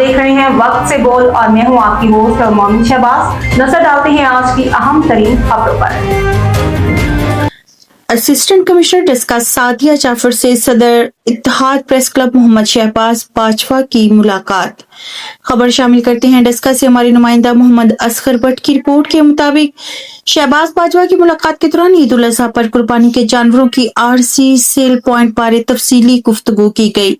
देख रहे हैं वक्त से बोल और मैं हूं आपकी होस्ट मोमिन शहबाज। नजर डालते हैं आज की अहम तरीन खबरों पर। असिस्टेंट कमिश्नर डस्का सादिया जाफर से सदर इत्तेहाद प्रेस क्लब मोहम्मद शहबाज बाजवा की मुलाकात। खबर शामिल करते हैं डस्का से हमारे नुमाइंदा मोहम्मद असगर भट्ट की रिपोर्ट के मुताबिक शहबाज बाजवा की मुलाकात के दौरान ईद उल अजहा पर कुर्बानी के जानवरों की आरसी सेल पॉइंट बारे तफसीली गुफ्तगू की गई।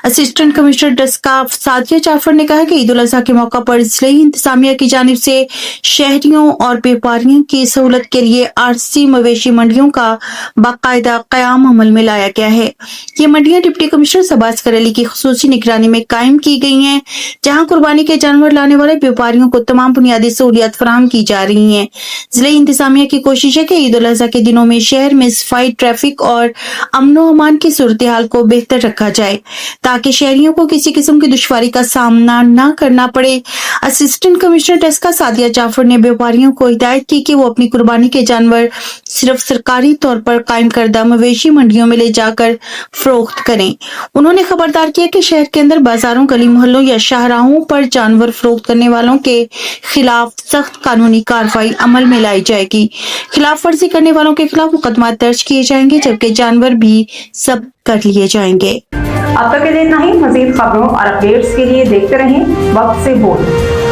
असिस्टेंट कमिश्नर डस्का सादिया जाफर ने कहा कि ईद उल अजहा के मौका पर इसलिए इंतजामिया की जानिब से शहरियों और व्यापारियों की सहूलत के लिए आरसी मवेशी मंडियों का बाकायदा कयाम अमल में लाया गया है। ये मंडियां डिप्टी कमिश्नर सबास्कर अली की खुसूसी निगरानी में कायम की गई हैं, जहां कुर्बानी के जानवर लाने वाले व्यापारियों को तमाम बुनियादी सहूलियत फराहम की जा रही हैं। जिले इंतजामिया की कोशिश है कि ईद उल अजहा के दिनों में शहर में सफाई, ट्रैफिक और अमनो अमान की सूरत हाल को बेहतर रखा जाए ताकि शहरियों को किसी किस्म की दुश्वारी का सामना न करना पड़े। असिस्टेंट कमिश्नर डस्का सादिया जाफर ने व्यापारियों को हिदायत की कि वो अपनी कुर्बानी के जानवर सिर्फ सरकारी तौर पर कायम करदा मवेशी मंडियों में ले जाकर फरोख्त करें। उन्होंने खबरदार किया कि शहर के अंदर बाजारों, गली मोहल्लों या शाहराहों पर जानवर फरोख्त करने वालों के खिलाफ सख्त कानूनी कार्रवाई अमल में लाई जाएगी। खिलाफ वर्जी करने वालों के खिलाफ मुकदमा दर्ज किए जाएंगे, जबकि जानवर भी जब्त कर लिए जाएंगे। अब तक के लिए इतना ही। मजीद खबरों और अपडेट्स के लिए देखते रहें वक्त से बोल।